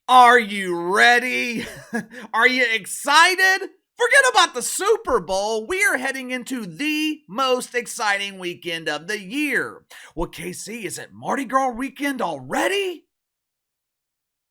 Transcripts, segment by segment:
Are you ready? Are you excited? Forget about the Super Bowl. We are heading into the most exciting weekend of the year. Well, KC, is it Mardi Gras weekend already?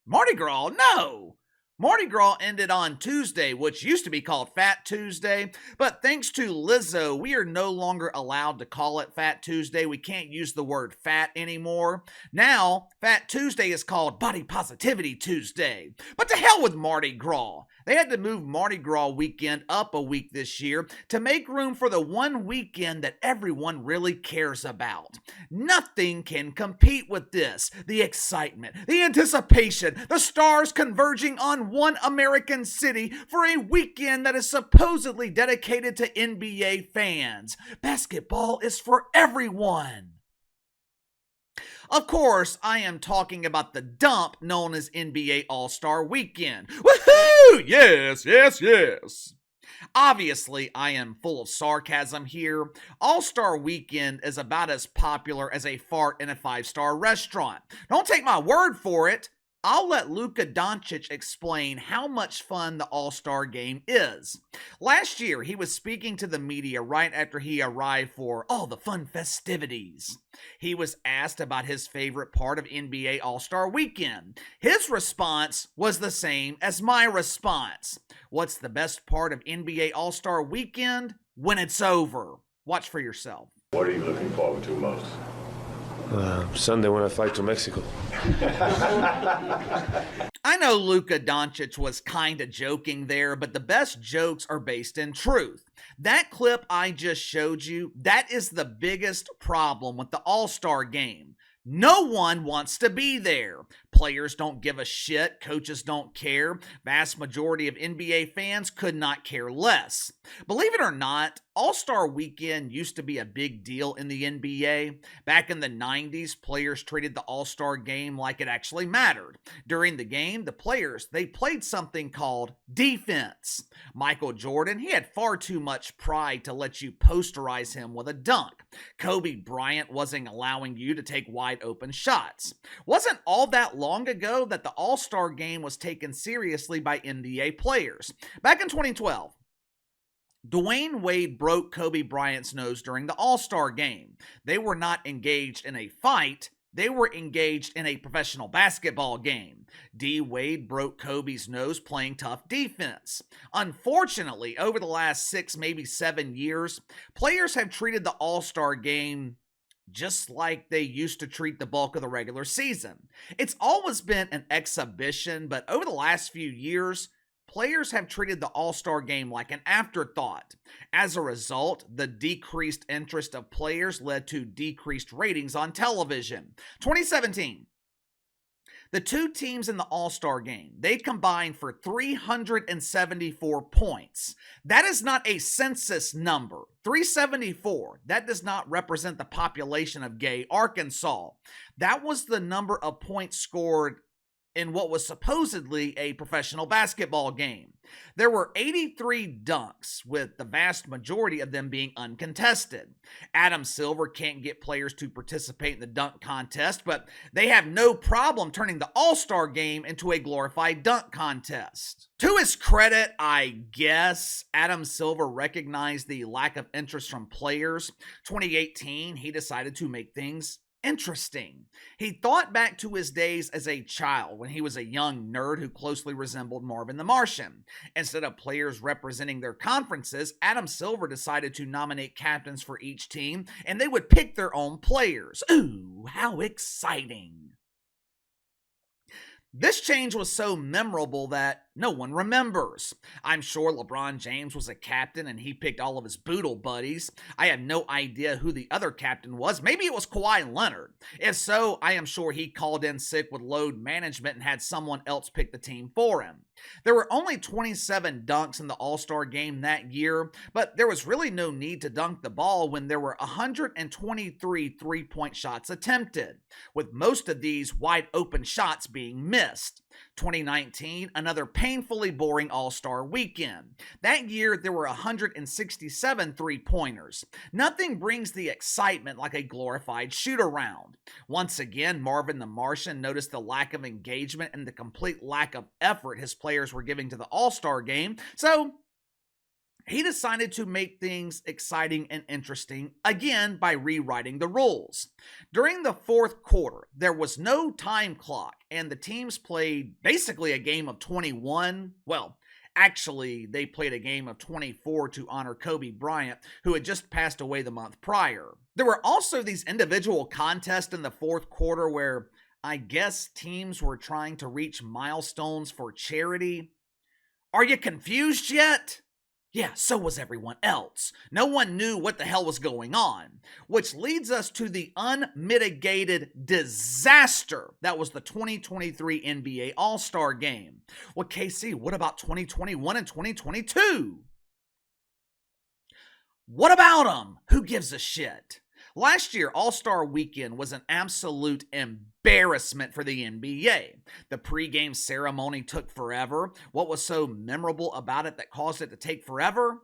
Mardi Gras? No. Mardi Gras ended on Tuesday, which used to be called Fat Tuesday, but thanks to Lizzo, we are no longer allowed to call it Fat Tuesday. We can't use the word fat anymore. Now, Fat Tuesday is called Body Positivity Tuesday. But to hell with Mardi Gras. They had to move Mardi Gras weekend up a week this year to make room for the one weekend that everyone really cares about. Nothing can compete with this. The excitement, the anticipation, the stars converging on one American city for a weekend that is supposedly dedicated to NBA fans. Basketball is for everyone. Of course, I am talking about the dump known as NBA All-Star Weekend. Woohoo! Yes, yes, yes. Obviously, I am full of sarcasm here. All-Star Weekend is about as popular as a fart in a five-star restaurant. Don't take my word for it. I'll let Luka Doncic explain how much fun the All-Star Game is. Last year, he was speaking to the media right after he arrived for all the fun festivities. He was asked about his favorite part of NBA All-Star Weekend. His response was the same as my response. What's the best part of NBA All-Star Weekend? When it's over. Watch for yourself. What are you looking forward to most? Sunday when I fly to Mexico. I know Luka Doncic was kinda joking there, but the best jokes are based in truth. That clip I just showed you, that is the biggest problem with the All-Star Game. No one wants to be there. Players don't give a shit. Coaches don't care. Vast majority of NBA fans could not care less. Believe it or not, All-Star Weekend used to be a big deal in the NBA. Back in the 90s, players treated the All-Star Game like it actually mattered. During the game, the players, they played something called defense. Michael Jordan, he had far too much pride to let you posterize him with a dunk. Kobe Bryant wasn't allowing you to take wide open shots. Wasn't all that long ago that the All-Star Game was taken seriously by NBA players. Back in 2012, Dwayne Wade broke Kobe Bryant's nose during the All-Star Game. They were not engaged in a fight. They were engaged in a professional basketball game. D. Wade broke Kobe's nose playing tough defense. Unfortunately, over the last 6, maybe 7 years, players have treated the All-Star Game just like they used to treat the bulk of the regular season. It's always been an exhibition, but over the last few years, players have treated the All-Star Game like an afterthought. As a result, the decreased interest of players led to decreased ratings on television. 2017. The two teams in the All-Star Game, they combined for 374 points. That is not a census number. 374, that does not represent the population of Gay, Arkansas. That was the number of points scored in what was supposedly a professional basketball game. There were 83 dunks, with the vast majority of them being uncontested. Adam Silver can't get players to participate in the dunk contest, but they have no problem turning the All-Star Game into a glorified dunk contest. To his credit, I guess, Adam Silver recognized the lack of interest from players. 2018, he decided to make things interesting. He thought back to his days as a child when he was a young nerd who closely resembled Marvin the Martian. Instead of players representing their conferences, Adam Silver decided to nominate captains for each team, and they would pick their own players. Ooh, how exciting. This change was so memorable that no one remembers. I'm sure LeBron James was a captain and he picked all of his boodle buddies. I have no idea who the other captain was. Maybe it was Kawhi Leonard. If so, I am sure he called in sick with load management and had someone else pick the team for him. There were only 27 dunks in the All-Star Game that year, but there was really no need to dunk the ball when there were 123 three-point shots attempted, with most of these wide open shots being missed. 2019, another painfully boring All-Star weekend. That year, there were 167 three-pointers. Nothing brings the excitement like a glorified shoot-around. Once again, Marvin the Martian noticed the lack of engagement and the complete lack of effort his players were giving to the All-Star game, so he decided to make things exciting and interesting again by rewriting the rules. During the fourth quarter, there was no time clock, and the teams played basically a game of 21. Well, actually, they played a game of 24 to honor Kobe Bryant, who had just passed away the month prior. There were also these individual contests in the fourth quarter where I guess teams were trying to reach milestones for charity. Are you confused yet? Yeah, so was everyone else. No one knew what the hell was going on, which leads us to the unmitigated disaster that was the 2023 NBA All-Star Game. Well, KC, what about 2021 and 2022? What about them? Who gives a shit? Last year, All-Star Weekend was an absolute embarrassment for the NBA. The pregame ceremony took forever. What was so memorable about it that caused it to take forever?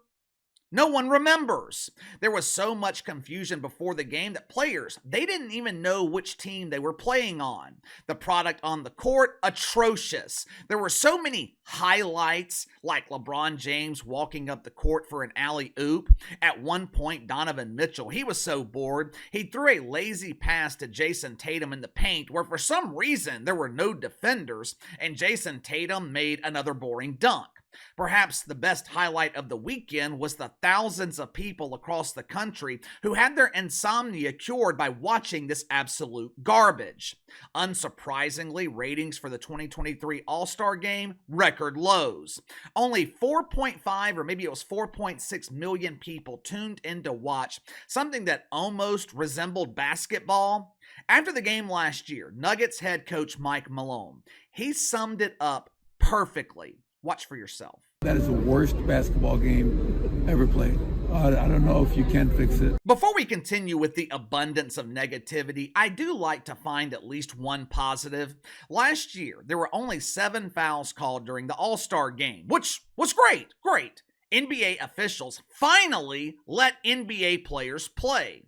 No one remembers. There was so much confusion before the game that players, they didn't even know which team they were playing on. The product on the court, atrocious. There were so many highlights, like LeBron James walking up the court for an alley-oop. At one point, Donovan Mitchell, he was so bored, he threw a lazy pass to Jason Tatum in the paint, where for some reason there were no defenders, and Jason Tatum made another boring dunk. Perhaps the best highlight of the weekend was the thousands of people across the country who had their insomnia cured by watching this absolute garbage. Unsurprisingly, ratings for the 2023 All-Star Game, record lows. Only 4.5 or maybe it was 4.6 million people tuned in to watch something that almost resembled basketball. After the game last year, Nuggets head coach Mike Malone, he summed it up perfectly. Watch for yourself. That is the worst basketball game ever played. I don't know if you can fix it. Before we continue with the abundance of negativity, I do like to find at least one positive. Last year, there were only 7 fouls called during the All-Star Game, which was great. NBA officials finally let NBA players play,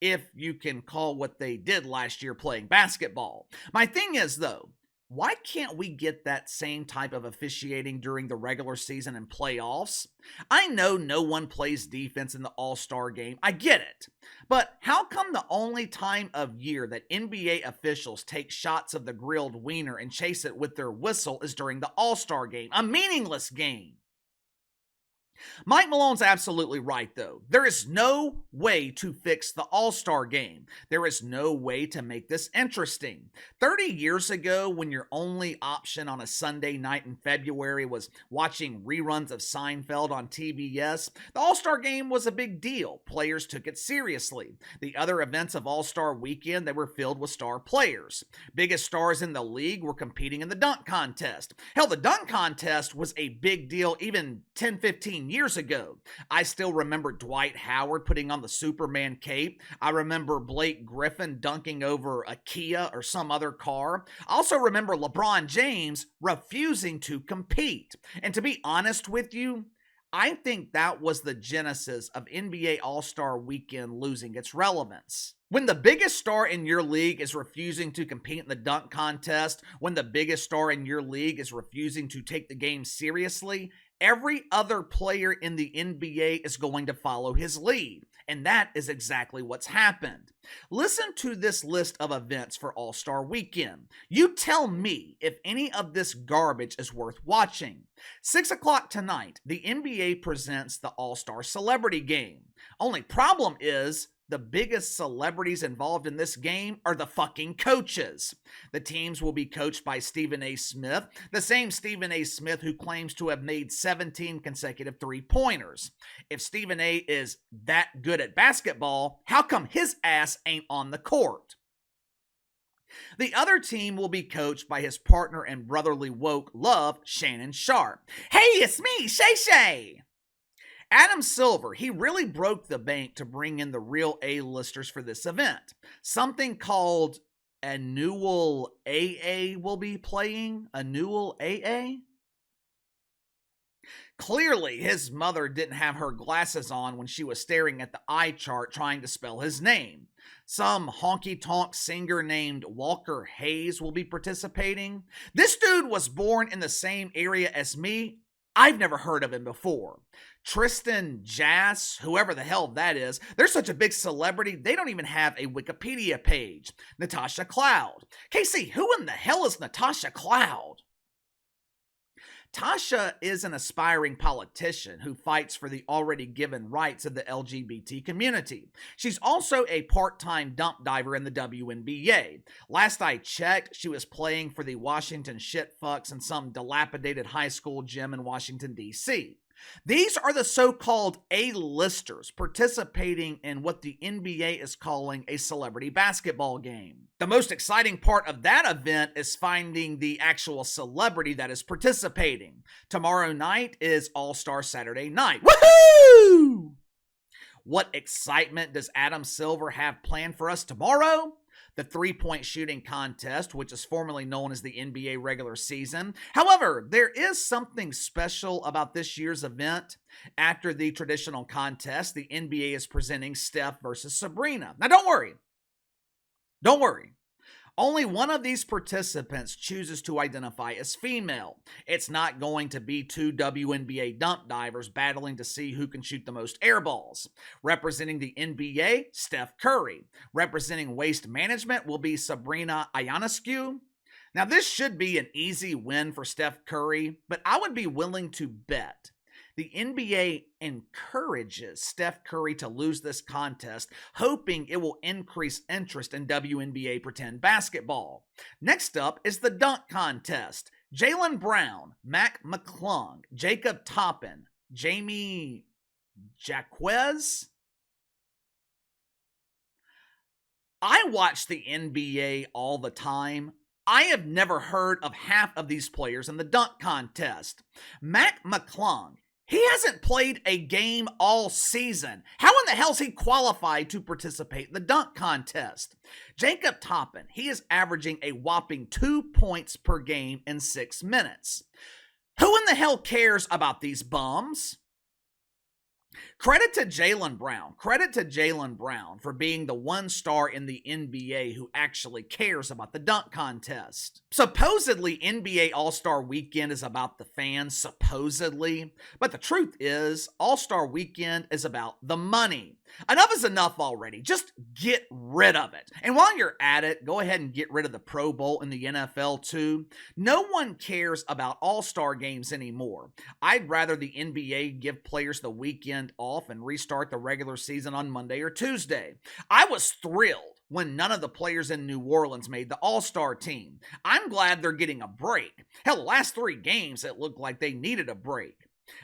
if you can call what they did last year playing basketball. My thing is, though, why can't we get that same type of officiating during the regular season and playoffs? I know no one plays defense in the All-Star Game. I get it. But how come the only time of year that NBA officials take shots of the grilled wiener and chase it with their whistle is during the All-Star Game? A meaningless game. Mike Malone's absolutely right, though. There is no way to fix the All-Star Game. There is no way to make this interesting. 30 years ago, when your only option on a Sunday night in February was watching reruns of Seinfeld on TBS, the All-Star Game was a big deal. Players took it seriously. The other events of All-Star Weekend, they were filled with star players. Biggest stars in the league were competing in the dunk contest. Hell, the dunk contest was a big deal even 10-15 years ago. I still remember Dwight Howard putting on the Superman cape. I remember Blake Griffin dunking over a Kia or some other car. I also remember LeBron James refusing to compete. And to be honest with you, I think that was the genesis of NBA All-Star Weekend losing its relevance. When the biggest star in your league is refusing to compete in the dunk contest, when the biggest star in your league is refusing to take the game seriously, every other player in the NBA is going to follow his lead. And that is exactly what's happened. Listen to this list of events for All-Star Weekend. You tell me if any of this garbage is worth watching. 6 o'clock tonight, the NBA presents the All-Star Celebrity Game. Only problem is, the biggest celebrities involved in this game are the fucking coaches. The teams will be coached by Stephen A. Smith, the same Stephen A. Smith who claims to have made 17 consecutive three-pointers. If Stephen A. is that good at basketball, how come his ass ain't on the court? The other team will be coached by his partner and brotherly woke love, Shannon Sharpe. Hey, it's me, Shay Shay! Adam Silver, he really broke the bank to bring in the real A-listers for this event. Something called NBAAll-AA will be playing? NBAAll-AA? Clearly, his mother didn't have her glasses on when she was staring at the eye chart trying to spell his name. Some honky-tonk singer named Walker Hayes will be participating. This dude was born in the same area as me. I've never heard of him before. Tristan Jass, whoever the hell that is, they're such a big celebrity, they don't even have a Wikipedia page. Natasha Cloud. KC, who in the hell is Natasha Cloud? Tasha is an aspiring politician who fights for the already given rights of the LGBT community. She's also a part-time dump diver in the WNBA. Last I checked, she was playing for the Washington Shitfucks in some dilapidated high school gym in Washington, D.C. These are the so-called A-listers participating in what the NBA is calling a celebrity basketball game. The most exciting part of that event is finding the actual celebrity that is participating. Tomorrow night is All-Star Saturday night. Woohoo! What excitement does Adam Silver have planned for us tomorrow? The three-point shooting contest, which is formerly known as the NBA regular season. However, there is something special about this year's event. After the traditional contest, the NBA is presenting Steph versus Sabrina. Now, don't worry. Don't worry. Only one of these participants chooses to identify as female. It's not going to be two WNBA dump divers battling to see who can shoot the most air balls. Representing the NBA, Steph Curry. Representing waste management will be Sabrina Ionescu. Now, this should be an easy win for Steph Curry, but I would be willing to bet the NBA encourages Steph Curry to lose this contest, hoping it will increase interest in WNBA pretend basketball. Next up is the dunk contest. Jaylen Brown, Mac McClung, Jacob Toppin, Jamie Jaquez. I watch the NBA all the time. I have never heard of half of these players in the dunk contest. Mac McClung, he hasn't played a game all season. How in the hell is he qualified to participate in the dunk contest? Jacob Toppin, he is averaging a whopping 2 points per game in 6 minutes. Who in the hell cares about these bums? Credit to Jaylen Brown. Credit to Jaylen Brown for being the one star in the NBA who actually cares about the dunk contest. Supposedly, NBA All-Star Weekend is about the fans, supposedly. But the truth is, All-Star Weekend is about the money. Enough is enough already. Just get rid of it. And while you're at it, go ahead and get rid of the Pro Bowl in the NFL too. No one cares about All-Star games anymore. I'd rather the NBA give players the weekend off and restart the regular season on Monday or Tuesday. I was thrilled when none of the players in New Orleans made the All-Star team. I'm glad they're getting a break. Hell, the last 3 games, it looked like they needed a break.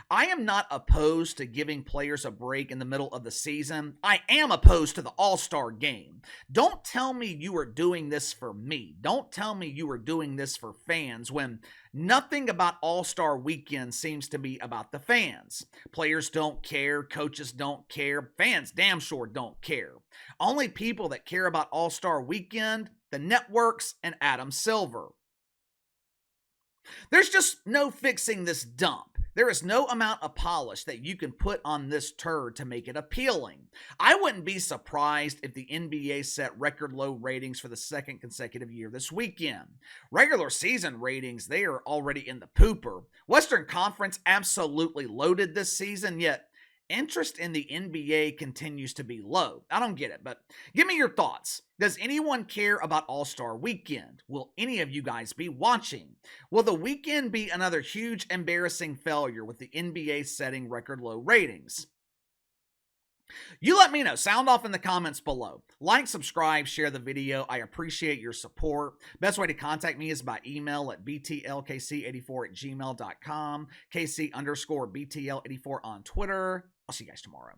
I am not opposed to giving players a break in the middle of the season. I am opposed to the All-Star game. Don't tell me you are doing this for me. Don't tell me you are doing this for fans when nothing about All-Star Weekend seems to be about the fans. Players don't care, coaches don't care, fans damn sure don't care. Only people that care about All-Star Weekend, the networks, and Adam Silver. There's just no fixing this dump. There is no amount of polish that you can put on this turd to make it appealing. I wouldn't be surprised if the NBA set record low ratings for the 2nd consecutive year this weekend. Regular season ratings, they are already in the pooper. Western Conference absolutely loaded this season, yet interest in the NBA continues to be low. I don't get it, but give me your thoughts. Does anyone care about All-Star Weekend? Will any of you guys be watching? Will the weekend be another huge embarrassing failure with the NBA setting record low ratings? You let me know. Sound off in the comments below. Like, subscribe, share the video. I appreciate your support. Best way to contact me is by email at btlkc84@gmail.com, KC_BTL84 on Twitter. I'll see you guys tomorrow.